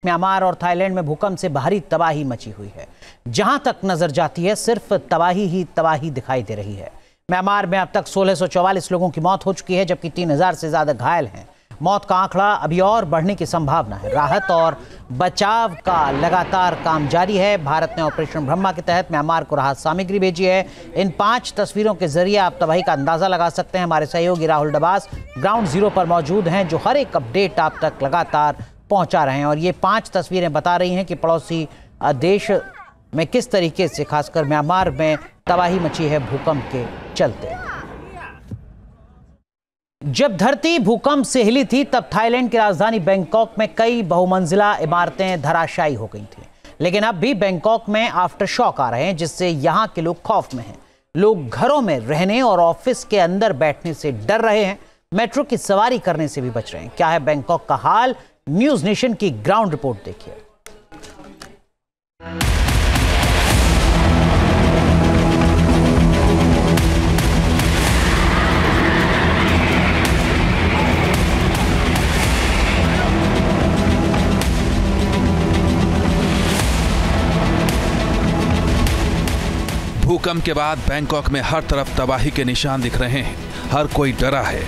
Myanmar और Thailand में भूकंप से भारी तबाही मची हुई है। जहां तक नजर जाती है सिर्फ तबाही ही तबाही दिखाई दे रही है। म्यांमार में अब तक 1644 लोगों की मौत हो चुकी है, जबकि 3000 से ज्यादा घायल हैं। मौत का आंकड़ा अभी और बढ़ने की संभावना है। राहत और बचाव का लगातार काम जारी है। भारत ने ऑपरेशन ब्रह्मा के तहत म्यांमार को राहत सामग्री भेजी है। इन 5 तस्वीरों के जरिए आप तबाही का अंदाजा लगा सकते हैं। हमारे सहयोगी राहुल डबास ग्राउंड जीरो पर मौजूद हैं, जो हर एक अपडेट आप तक लगातार पहुंचा रहे हैं। और ये 5 तस्वीरें बता रही हैं कि पड़ोसी देश में किस तरीके से, खासकर म्यांमार में तबाही मची है भूकंप के चलते। जब धरती भूकंप से हिली थी तब थाईलैंड की राजधानी बैंकॉक में कई बहुमंजिला इमारतें धराशायी हो गई थी। लेकिन अब भी बैंकॉक में आफ्टर शॉक आ रहे हैं, जिससे यहां के लोग खौफ में हैं। लोग घरों में रहने और ऑफिस के अंदर बैठने से डर रहे हैं। मेट्रो की सवारी करने से भी बच रहे हैं। क्या है बैंकॉक का हाल? न्यूज नेशन की ग्राउंड रिपोर्ट देखिए। भूकंप के बाद बैंकॉक में हर तरफ तबाही के निशान दिख रहे हैं। हर कोई डरा है।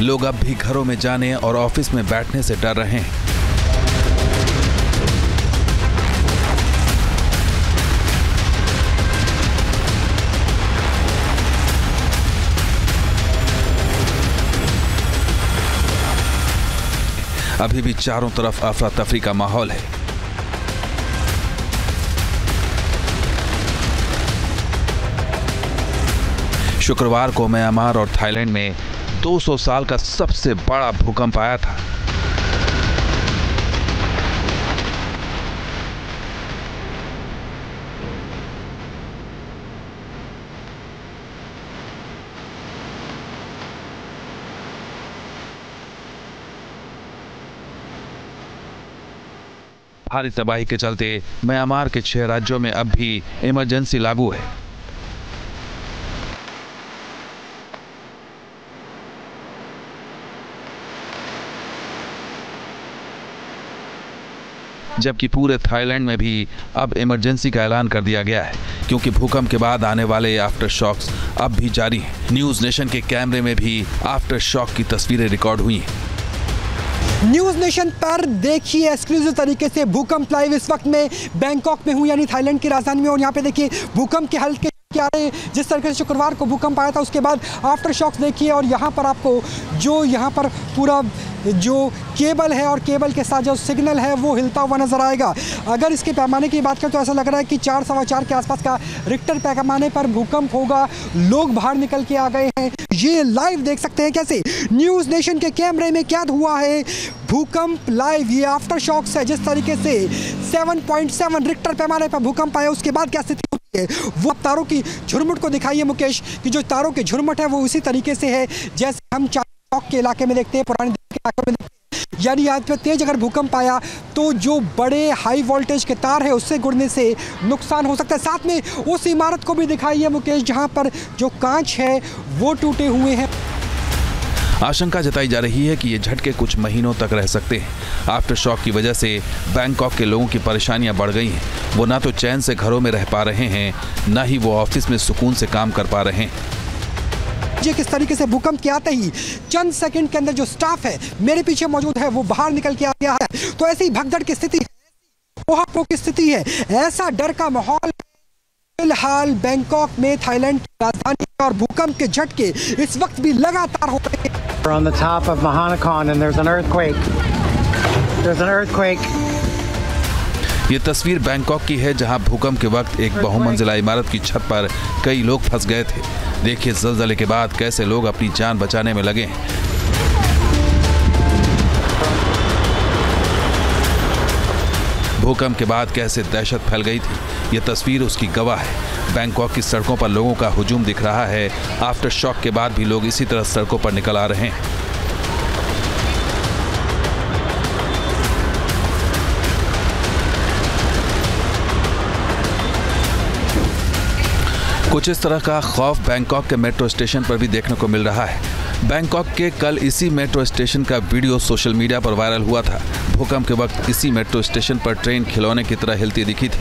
लोग अब भी घरों में जाने और ऑफिस में बैठने से डर रहे हैं। अभी भी चारों तरफ अफरा तफरी का माहौल है। शुक्रवार को म्यांमार और थाईलैंड में 200 साल का सबसे बड़ा भूकंप आया था। भारी तबाही के चलते म्यांमार के 6 राज्यों में अब भी इमरजेंसी लागू है। जबकि पूरे थाईलैंड में भी अब इमरजेंसी का ऐलान कर दिया गया है, क्योंकि भूकंप के बाद आने वाले आफ्टर शॉक्स अब भी जारी हैं। न्यूज नेशन के कैमरे में भी आफ्टर शॉक की तस्वीरें रिकॉर्ड हुई हैं। न्यूज नेशन पर देखिए एक्सक्लूसिव तरीके से भूकंप लाइव। इस वक्त में बैंकॉक में हूँ, यानी थाईलैंड की राजधानी में, और यहाँ पे देखिए भूकंप के हल्के क्या रहे। जिस तरीके से शुक्रवार को भूकंप आया था उसके बाद आफ्टर शॉक्स देखिए। और यहाँ पर आपको जो यहाँ पर पूरा जो केबल है और केबल के साथ जो सिग्नल है वो हिलता हुआ नजर आएगा। अगर इसके पैमाने की बात करें तो ऐसा लग रहा है कि 4 सवा 4 के आसपास का रिक्टर पैमाने पर भूकंप होगा। लोग बाहर निकल के आ गए हैं। ये लाइव देख सकते हैं कैसे न्यूज नेशन के कैमरे में क्या हुआ है। भूकंप लाइव, ये आफ्टर शॉक्स है। जिस तरीके से 7.7 रिक्टर पैमाने पर भूकंप आया उसके बाद क्या स्थिति होती है वो तारों की झुरमुट को दिखाइए मुकेश, कि जो तारों की झुरमुट है वो उसी तरीके से है जैसे हम चौक के इलाके में देखते हैं, पुराने दिल्ली के इलाके में देखते हैं। यानी आज पे तेज अगर भूकंप आया तो जो बड़े हाई वोल्टेज के तार है उससे गुड़ने से नुकसान हो सकता है। साथ में उस इमारत को भी दिखाइए मुकेश जहां पर जो कांच है वो टूटे हुए हैं। आशंका जताई जा रही है कि ये झटके कुछ महीनों तक रह सकते हैं। आफ्टर शॉक की वजह से बैंकॉक के लोगों की परेशानियां बढ़ गई हैं। वो ना तो चैन से घरों में रह पा रहे हैं, ना ही वो ऑफिस में सुकून से काम कर पा रहे हैं। ये किस तरीके से भूकंप के आते ही चंद सेकंड के अंदर जो स्टाफ है मेरे पीछे मौजूद है वो बाहर निकल के आ गया है। तो ऐसी भगदड़ की स्थिति है, की स्थिति है, ऐसा डर का माहौल फिलहाल बैंकॉक में, थाईलैंड की राजधानी, और भूकंप के झटके इस वक्त भी लगातार हो रहे हैं। On the top of Mahanakhon and there's an earthquake. There's an earthquake. ये तस्वीर बैंकॉक की है, जहां भूकंप के वक्त एक बहुमंजिला इमारत की छत पर कई लोग फंस गए थे। देखिए ज़लज़ले के बाद कैसे लोग अपनी जान बचाने में लगे हैं। भूकंप के बाद कैसे दहशत फैल गई थी, ये तस्वीर उसकी गवाह है। बैंकॉक की सड़कों पर लोगों का हुजूम दिख रहा है। आफ्टर शॉक के बाद भी लोग इसी तरह सड़कों पर निकल आ रहे हैं। कुछ इस तरह का खौफ बैंकॉक के मेट्रो स्टेशन पर भी देखने को मिल रहा है। बैंकॉक के कल इसी मेट्रो स्टेशन का वीडियो सोशल मीडिया पर वायरल हुआ था। भूकंप के वक्त इसी मेट्रो स्टेशन पर ट्रेन खिलौने की तरह हिलती दिखी थी।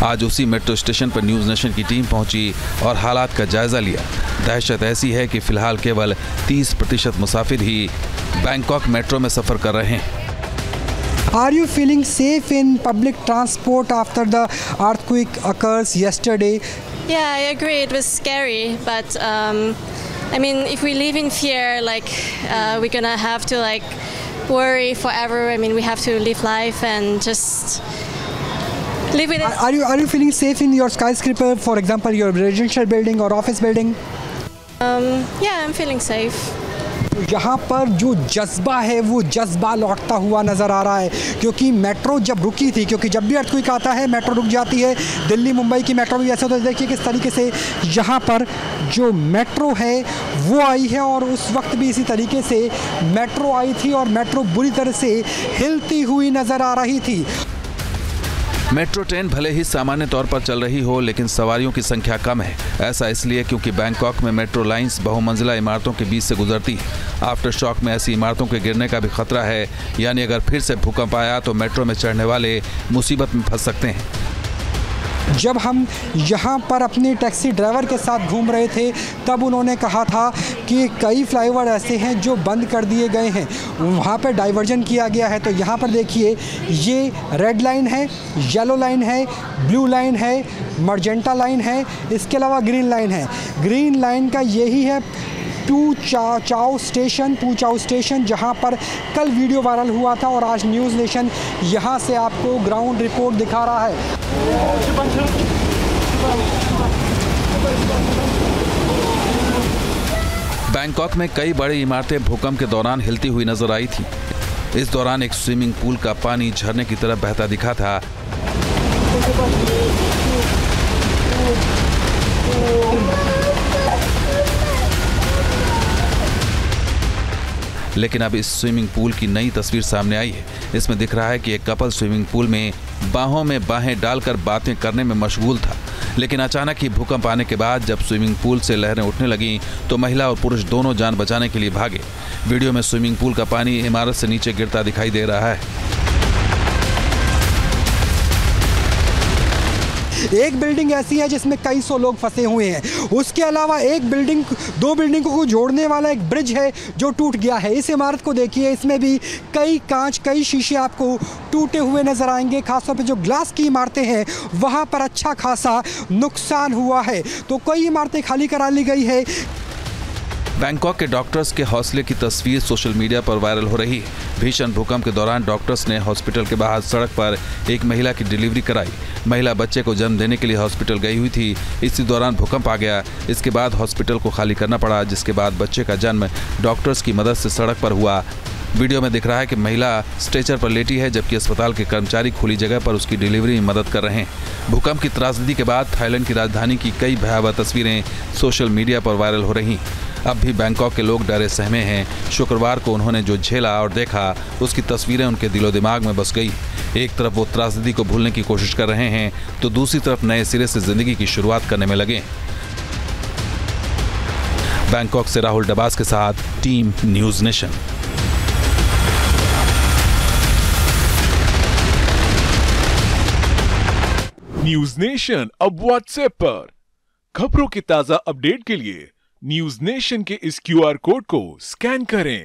आज उसी मेट्रो स्टेशन पर न्यूज़ नेशन की टीम पहुंची और हालात का जायजा लिया। दहशत ऐसी है कि फिलहाल केवल 30% मुसाफिर ही बैंकॉक मेट्रो में सफर कर रहे हैं। Are you feeling safe in public transport after the earthquake occurs yesterday? Yeah, I agree. It was scary, but I mean, if we live in fear, like we're gonna have to like worry forever. I mean, we have to live life and just live with it. Are you feeling safe in your skyscraper, for example, your residential building or office building? Yeah, I'm feeling safe. यहाँ पर जो जज्बा है वो जज्बा लौटता हुआ नज़र आ रहा है, क्योंकि मेट्रो जब रुकी थी, क्योंकि जब भी अर्थक्वेक आता है मेट्रो रुक जाती है। दिल्ली मुंबई की मेट्रो भी ऐसे होता है। देखिए किस तरीके से यहाँ पर जो मेट्रो है वो आई है और उस वक्त भी इसी तरीके से मेट्रो आई थी और मेट्रो बुरी तरह से हिलती हुई नज़र आ रही थी। मेट्रो ट्रेन भले ही सामान्य तौर पर चल रही हो, लेकिन सवारियों की संख्या कम है। ऐसा इसलिए क्योंकि बैंकॉक में मेट्रो लाइंस बहुमंजिला इमारतों के बीच से गुजरती है। आफ्टर शॉक में ऐसी इमारतों के गिरने का भी खतरा है, यानी अगर फिर से भूकंप आया तो मेट्रो में चढ़ने वाले मुसीबत में फंस सकते हैं। जब हम यहाँ पर अपने टैक्सी ड्राइवर के साथ घूम रहे थे तब उन्होंने कहा था कि कई फ्लाईओवर ऐसे हैं जो बंद कर दिए गए हैं, वहाँ पर डाइवर्जन किया गया है। तो यहाँ पर देखिए ये रेड लाइन है, येलो लाइन है, ब्लू लाइन है, मर्जेंटा लाइन है, इसके अलावा ग्रीन लाइन है। ग्रीन लाइन का यही है पू चाओ स्टेशन, जहां पर कल वीडियो वायरल हुआ था और आज न्यूज़ नेशन यहां से आपको ग्राउंड रिपोर्ट दिखा रहा है। बैंकॉक में कई बड़ी इमारतें भूकंप के दौरान हिलती हुई नजर आई थी। इस दौरान एक स्विमिंग पूल का पानी झरने की तरफ बहता दिखा था। लेकिन अब इस स्विमिंग पूल की नई तस्वीर सामने आई है। इसमें दिख रहा है कि एक कपल स्विमिंग पूल में बाहों में बाहें डालकर बातें करने में मशगूल था। लेकिन अचानक ही भूकंप आने के बाद जब स्विमिंग पूल से लहरें उठने लगीं तो महिला और पुरुष दोनों जान बचाने के लिए भागे। वीडियो में स्विमिंग पूल का पानी इमारत से नीचे गिरता दिखाई दे रहा है। एक बिल्डिंग ऐसी है जिसमें कई सौ लोग फंसे हुए हैं। उसके अलावा दो बिल्डिंगों को जोड़ने वाला एक ब्रिज है जो टूट गया है। इस इमारत को देखिए, इसमें भी कई कांच, कई शीशे आपको टूटे हुए नजर आएंगे। खासतौर पे जो ग्लास की इमारतें हैं वहां पर अच्छा खासा नुकसान हुआ है। तो कई इमारतें खाली करा ली गई है। बैंकॉक के डॉक्टर्स के हौसले की तस्वीर सोशल मीडिया पर वायरल हो रही है। भीषण भूकंप के दौरान डॉक्टर्स ने हॉस्पिटल के बाहर सड़क पर एक महिला की डिलीवरी कराई। महिला बच्चे को जन्म देने के लिए हॉस्पिटल गई हुई थी। इसी दौरान भूकंप आ गया। इसके बाद हॉस्पिटल को खाली करना पड़ा, जिसके बाद बच्चे का जन्म डॉक्टर्स की मदद से सड़क पर हुआ। वीडियो में दिख रहा है कि महिला स्ट्रेचर पर लेटी है, जबकि अस्पताल के कर्मचारी खुली जगह पर उसकी डिलीवरी में मदद कर रहे हैं। भूकंप की त्रासदी के बाद थाईलैंड की राजधानी की कई भयावह तस्वीरें सोशल मीडिया पर वायरल हो रही। अब भी बैंकॉक के लोग डरे सहमे हैं। शुक्रवार को उन्होंने जो झेला और देखा उसकी तस्वीरें उनके दिलो दिमाग में बस गई। एक तरफ वो त्रासदी को भूलने की कोशिश कर रहे हैं तो दूसरी तरफ नए सिरे से जिंदगी की शुरुआत करने में लगे। बैंकॉक से राहुल डबास के साथ team news nation. News nation अब व्हाट्सएप पर खबरों की ताजा अपडेट के लिए न्यूज़ नेशन के इस QR कोड को स्कैन करें।